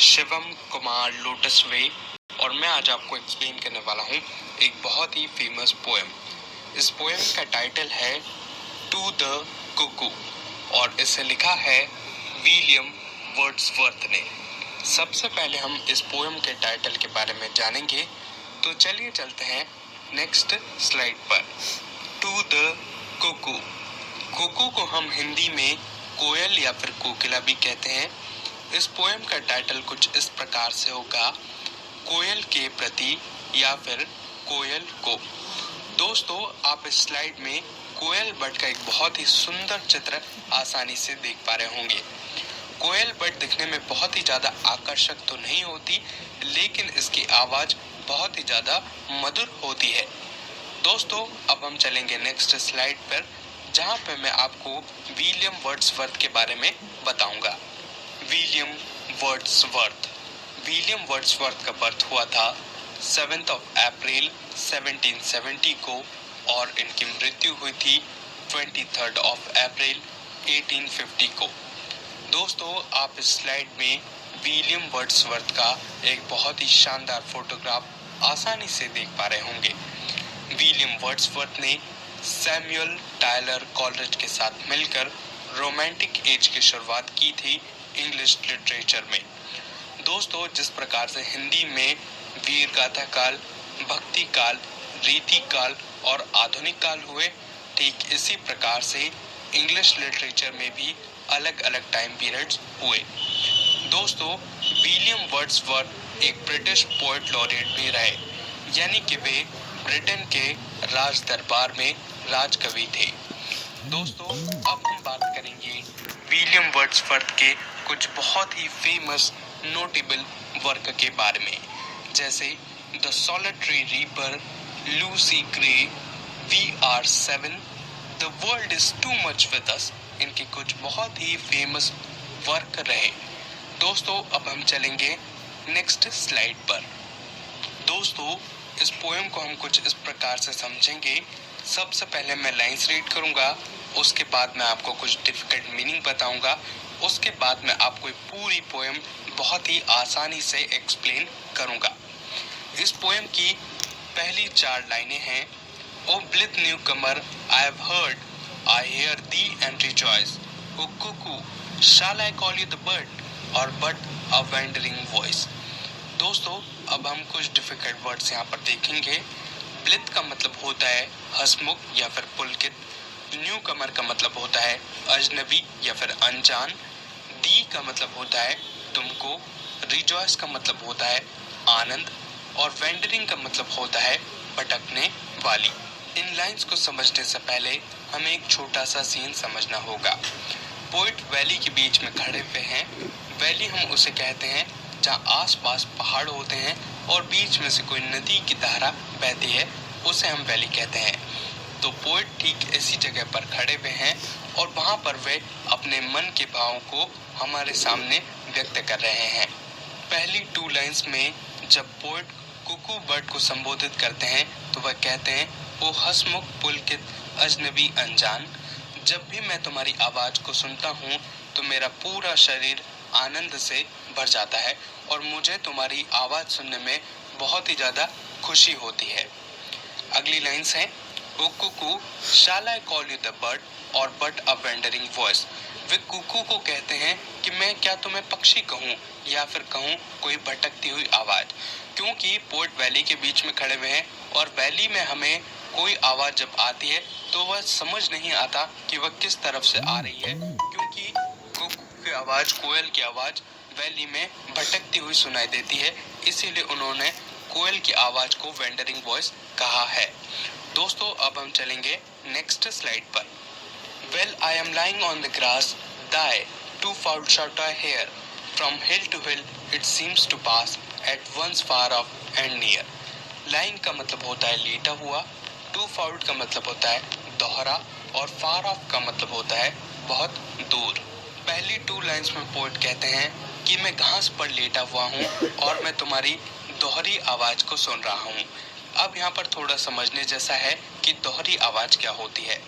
Shivam Kumar lotus वे और मैं आज आपको एक्सप्लेन करने वाला हूँ एक बहुत ही फेमस पोएम। इस पोएम का टाइटल है टू द कुकू और इसे लिखा है विलियम वर्ड्सवर्थ ने। सबसे पहले हम इस पोएम के टाइटल के बारे में जानेंगे, तो चलिए चलते हैं नेक्स्ट स्लाइड पर। To the cuckoo. कुकू को हम हिंदी में कोयल या फिर कोकिला भी कहते हैं। इस पोएम का टाइटल कुछ इस प्रकार से होगा, कोयल के प्रति या फिर कोयल को। दोस्तों, आप इस स्लाइड में कोयल बर्ड का एक बहुत ही सुंदर चित्र आसानी से देख पा रहे होंगे। कोयल बर्ड दिखने में बहुत ही ज्यादा आकर्षक तो नहीं होती, लेकिन इसकी आवाज बहुत ही ज्यादा मधुर होती है। दोस्तों, अब हम चलेंगे नेक्स्ट स्लाइड पर, जहां पे मैं आपको विलियम वर्ड्सवर्थ के बारे में बताऊंगा। William Wordsworth. विलियम वर्ड्सवर्थ का बर्थ हुआ था 7 अप्रैल 1770 को और इनकी मृत्यु हुई थी 23 अप्रैल 1850 को। दोस्तों, आप इस स्लाइड में विलियम वर्ड्सवर्थ का एक बहुत ही शानदार फोटोग्राफ आसानी से देख पा रहे होंगे। विलियम वर्ड्सवर्थ ने सैमुअल टायलर कॉलरिज के साथ मिलकर रोमांटिक एज की शुरुआत की थी इंग्लिश लिटरेचर में। दोस्तों, जिस प्रकार से हिंदी में वीर गाथा काल, भक्ति काल, रीति काल और आधुनिक काल हुए, ठीक इसी प्रकार से इंग्लिश लिटरेचर में भी अलग अलग टाइम पीरियड्स हुए। दोस्तों, विलियम वर्ड्सवर्थ एक ब्रिटिश पोएट लॉरेट भी रहे, यानी कि वे ब्रिटेन के राज दरबार में राजकवि थे। दोस्तों, अब हम बात करेंगे विलियम वर्ड्सवर्थ के कुछ बहुत ही फेमस नोटेबल वर्क के बारे में, जैसे the solitary reaper, Lucy Gray, we are 7, the world is too much with us. इनके कुछ बहुत ही फेमस वर्क रहे। दोस्तों, अब हम चलेंगे नेक्स्ट स्लाइड पर। दोस्तों, इस पोएम को हम कुछ इस प्रकार से समझेंगे। सबसे पहले मैं लाइंस रीड करूंगा, उसके बाद मैं आपको कुछ डिफिकल्ट मीनिंग बताऊंगा, उसके बाद मैं आपको पूरी पोएम बहुत ही आसानी से एक्सप्लेन करूंगा। इस पोएम की पहली 4 लाइनें हैं, O blithe newcomer I have heard, I hear thee and rejoice, O cuckoo shall I call you the bird or but a wandering voice. दोस्तों, अब हम कुछ डिफिकल्ट वर्ड्स यहाँ पर देखेंगे। ब्लिथ का मतलब होता है हंसमुख या फिर पुलकित, न्यू कमर का मतलब होता है अजनबी या फिर अनजान, दी का मतलब होता है तुमको, रिजॉइस का मतलब होता है आनंद और वेंडरिंग का मतलब होता है भटकने वाली। इन लाइंस को समझने से पहले हमें एक छोटा सा सीन समझना होगा। पोएट वैली के बीच में खड़े हुए हैं। वैली हम उसे कहते हैं जहाँ आसपास पहाड़ होते हैं और बीच में से कोई नदी की धारा बहती है, उसे हम वैली कहते हैं। तो पोएट ठीक इसी जगह पर खड़े हुए हैं और वहाँ पर वे अपने मन के भावों को हमारे सामने व्यक्त कर रहे हैं। पहली 2 लाइंस में जब पोएट कुकू बर्ड को संबोधित करते हैं तो वह कहते हैं, ओ हंसमुख पुलकित अजनबी अनजान, जब भी मैं तुम्हारी आवाज को सुनता हूँ तो मेरा पूरा शरीर आनंद से भर जाता है और मुझे तुम्हारी आवाज सुनने में बहुत ही ज्यादा खुशी होती है। अगली लाइंस है, O cuckoo shall I call you the bird or but a wandering voice. वे कुकू को कहते हैं कि मैं क्या तुम्हें पक्षी कहूँ या फिर कहूँ कोई भटकती हुई आवाज, क्योंकि पोएट वैली के बीच में खड़े हुए हैं और वैली में हमें कोई आवाज जब आती है तो वह समझ नहीं आता कि वह किस तरफ से आ रही है, क्योंकि कुकू की आवाज, कोयल की आवाज वैली में भटकती हुई सुनाई देती है, इसीलिए उन्होंने कोयल की आवाज को वेंडरिंग वॉइस कहा है। दोस्तों, अब हम चलेंगे नेक्स्ट स्लाइड पर। Well, I am lying on the grass, thy 2 fold shalt I hear, from hill to hill it seems to pass, at once far off and near. Lying का मतलब होता है लेटा हुआ, 2 fold का मतलब होता है दोहरा और far off का मतलब होता है बहुत दूर। पहली 2 लाइंस में पोएट कहते हैं कि मैं घास पर लेटा हुआ हूँ और मैं तुम्हारी दोहरी आवाज को सुन रहा हूँ। अब यहाँ पर थोड़ा समझने जैसा है कि दोहरी आवाज क्या होती है।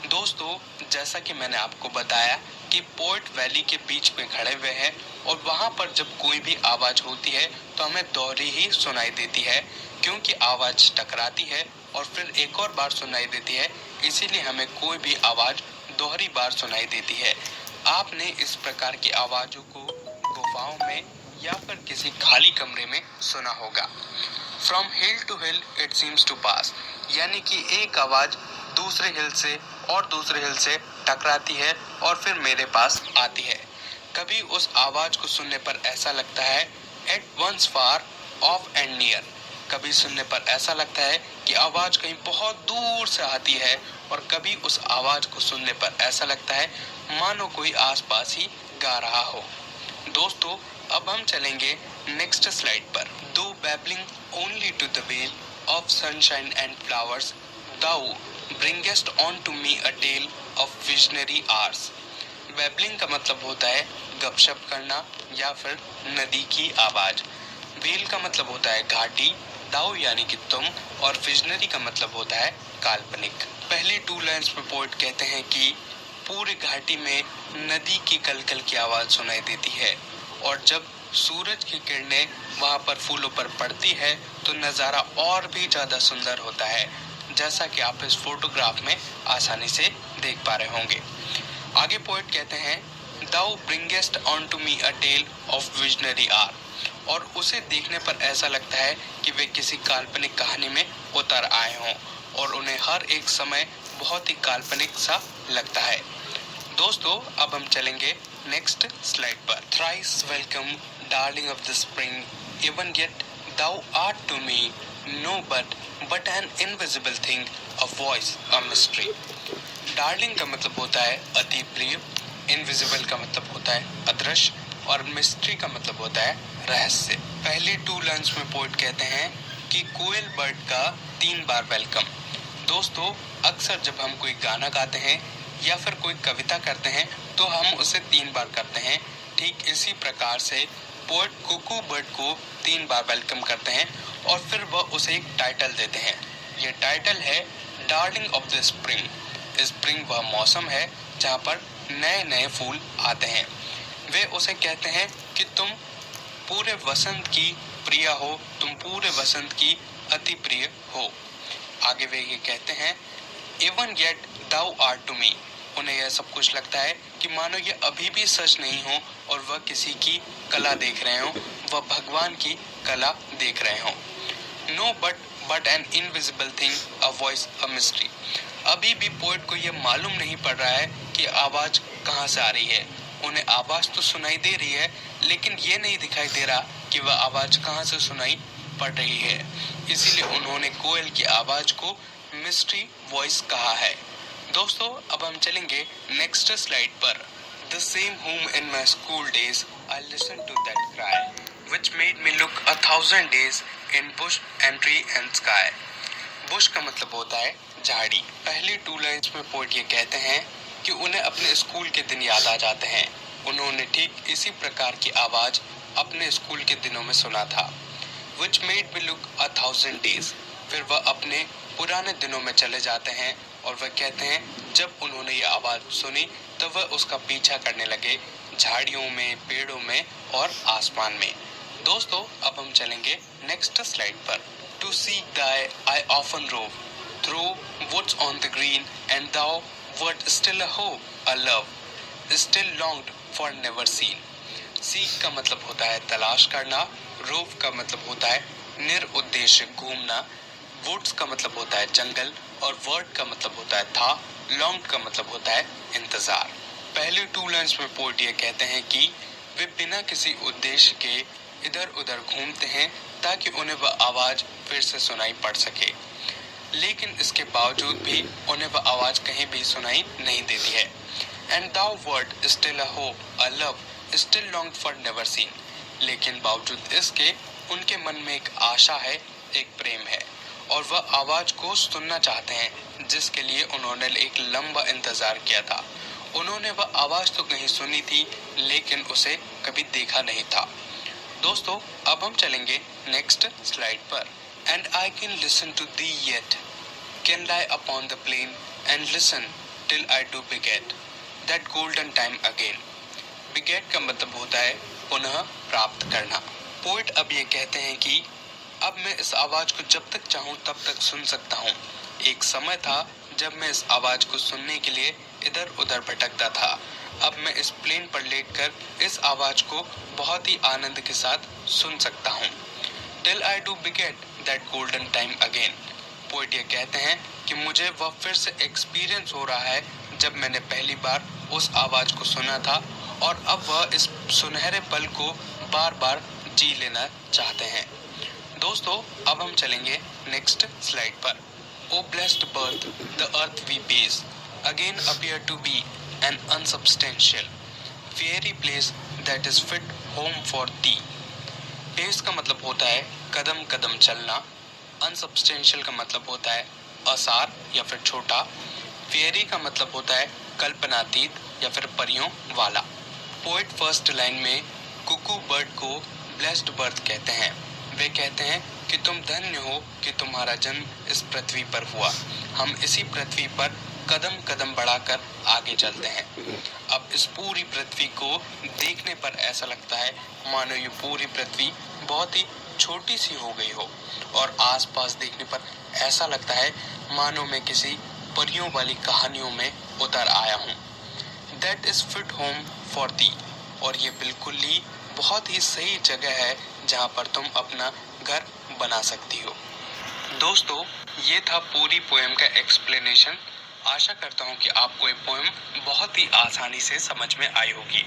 दोस्तों, जैसा कि मैंने आपको बताया कि पोएट वैली के बीच में खड़े हुए हैं और वहाँ पर जब कोई भी आवाज होती है तो हमें दोहरी ही सुनाई देती है, क्योंकि आवाज टकराती है और फिर एक और बार सुनाई देती है, इसीलिए हमें कोई भी आवाज दोहरी बार सुनाई देती है। आपने इस प्रकार की आवाजों को गुफाओं में या फिर किसी खाली कमरे में सुना होगा। From hill to hill it seems to pass, यानी कि एक आवाज दूसरे हिल से और दूसरे हिल से टकराती है और फिर मेरे पास आती है। कभी उस आवाज को सुनने पर ऐसा लगता है at once far off and near, कभी सुनने पर ऐसा लगता है कि आवाज कहीं बहुत दूर से आती है और कभी उस आवाज को सुनने पर ऐसा लगता है मानो कोई आसपास ही गा रहा हो। दोस्तों, अब हम चलेंगे नेक्स्ट स्लाइड पर। Though babbling only to the vale of sunshine and flowers, thou bringest unto me a tale of visionary hours. Babbling का मतलब होता है गपशप करना या फिर नदी की आवाज। वेल का मतलब होता है घाटी, दाउ यानी कि तुम, और विजनरी का मतलब होता है काल्पनिक। पहली टू लाइन्स में पोएट कहते हैं कि पूरी घाटी में नदी की कलकल की आवाज सुनाई देती है और जब सूरज की किरणें वहां पर फूलों पर पड़ती है तो नजारा और भी ज्यादा सुंदर होता है, जैसा कि आप इस फोटोग्राफ में आसानी से देख पा रहे होंगे। आगे पोएट कहते हैं thou bringest unto me a tale of visionary hours, और उसे देखने पर ऐसा लगता है कि वे किसी काल्पनिक कहानी में उतर आए हों और उन्हें हर एक समय बहुत ही काल्पनिक सा लगता है। दोस्तों, अब हम चलेंगे नेक्स्ट स्लाइड पर। Thrice welcome darling of the spring, even yet thou art to me no but an invisible thing, a voice, a mystery. Darling का मतलब होता है अति प्रिय, इनविजिबल का मतलब होता है अदृश्य और मिस्ट्री का मतलब होता है रहस्य। पहली टू लाइन्स में पोएट कहते हैं कि कोयल बर्ड का 3 बार वेलकम। दोस्तों, अक्सर जब हम कोई गाना गाते हैं या फिर कोई कविता करते हैं तो हम उसे 3 बार करते हैं। ठीक इसी प्रकार से पोएट कुकू बर्ड को 3 बार वेलकम करते हैं और फिर वह उसे एक टाइटल देते हैं। यह टाइटल है darling of the spring. Spring वह मौसम है जहाँ पर नए नए फूल आते हैं। वे उसे कहते हैं कि तुम पूरे वसंत की प्रिया हो, तुम पूरे वसंत की अति प्रिय हो। आगे वे ये कहते हैं even yet thou art to me. उन्हें यह सब कुछ लगता है कि मानो ये अभी भी सच नहीं हो और वह किसी की कला देख रहे हो, वह भगवान की कला देख रहे हो। No but an invisible thing, a voice, a mystery. अभी भी पोएट को यह मालूम नहीं पड़ रहा है कि आवाज कहाँ से आ रही है। उन्हें आवाज तो सुनाई दे रही है लेकिन ये नहीं दिखाई दे रहा कि वह आवाज कहाँ से सुनाई पड़ रही है, इसीलिए उन्होंने कोयल की आवाज को मिस्ट्री वॉइस कहा है। दोस्तों, अब हम चलेंगे नेक्स्ट स्लाइड पर। The same home in my school days, I listen to that cry which made me look 1,000 days in bush and tree and sky। Bush का मतलब होता है झाड़ी। पहली टू लाइन्स में पोएट ये कहते हैं कि उन्हें अपने स्कूल के दिन याद आ जाते हैं। उन्होंने ठीक इसी प्रकार की आवाज अपने स्कूल के दिनों में सुना था। Which made me look 1,000 days। फिर वह अपने पुराने दिनों में चले जाते हैं और वह कहते हैं जब उन्होंने ये आवाज सुनी तो वह उसका पीछा करने लगे झाड़ियों में, पेड़ों में और आसमान में। दोस्तों, अब हम चलेंगे नेक्स्ट स्लाइड पर। To seek thy I often rove through woods on the green and thou wert still a hope, a love still longed for never seen. Seek का मतलब होता है तलाश करना, रोव का मतलब होता है निरुद्देश्य घूमना, वुड्स का मतलब होता है जंगल और वर्ड का मतलब होता है था, लॉन्ग का मतलब होता है इंतजार। पहले टू लाइन्स में पोएट ये कहते हैं कि वे बिना किसी उद्देश्य के इधर उधर घूमते हैं ताकि उन्हें वह आवाज फिर से सुनाई पड़ सके, लेकिन इसके बावजूद भी उन्हें वह आवाज कहीं भी सुनाई नहीं देती है। And thou wert still a hope, a love still long for never seen. लेकिन बावजूद इसके उनके मन में एक आशा है, एक प्रेम है और वह आवाज को सुनना चाहते हैं जिसके लिए उन्होंने एक लंबा इंतजार किया था। उन्होंने वह आवाज तो कहीं सुनी थी लेकिन उसे कभी देखा नहीं था। दोस्तों, अब हम चलेंगे नेक्स्ट स्लाइड पर। And I can listen to thee yet, can lie upon the plain and listen till I do beget. That golden time again. Beget का मतलब होता है पुनः प्राप्त करना। पोइट अब ये कहते हैं कि अब मैं इस आवाज को जब तक चाहूं तब तक सुन सकता हूं। एक समय था जब मैं इस आवाज को सुनने के लिए इधर उधर भटकता था। अब मैं इस प्लेन पर लेटकर इस आवाज को बहुत ही आनंद के साथ सुन सकता हूं। Till I do beget that golden time again. Poet ये कहते हैं कि मुझे वह फिर से एक्सपीरियंस हो रहा है जब मैंने पहली बार उस आवाज को सुना था, और अब वह इस सुनहरे पल को बार बार जी लेना चाहते हैं। दोस्तों, अब हम चलेंगे नेक्स्ट स्लाइड पर। O blessed bird, the earth we pace again appear to be an unsubstantial faery place that is fit home for thee. Pace का मतलब होता है कदम कदम चलना। अनसब्सटेंशियल का मतलब होता है असार या फिर छोटा। फेयरी का मतलब होता है कल्पनातीत या फिर परियों वाला। पोएट फर्स्ट लाइन में कुकू बर्ड को ब्लेस्ड बर्थ कहते हैं। वे कहते हैं कि तुम धन्य हो कि तुम्हारा जन्म इस पृथ्वी पर हुआ। हम इसी पृथ्वी पर कदम कदम बढ़ाकर आगे चलते हैं। अब इस पूरी पृथ्वी को देखने पर ऐसा लगता है मानो ये पूरी पृथ्वी बहुत ही छोटी सी हो गई हो, और आसपास देखने पर ऐसा लगता है मानो मैं किसी परियों वाली कहानियों में उतर आया हूँ। That is fit home for दी। और ये बिल्कुल ही बहुत ही सही जगह है जहाँ पर तुम अपना घर बना सकती हो। दोस्तों, ये था पूरी पोएम का एक्सप्लेनेशन। आशा करता हूँ कि आपको ये पोएम बहुत ही आसानी से समझ में आई होगी।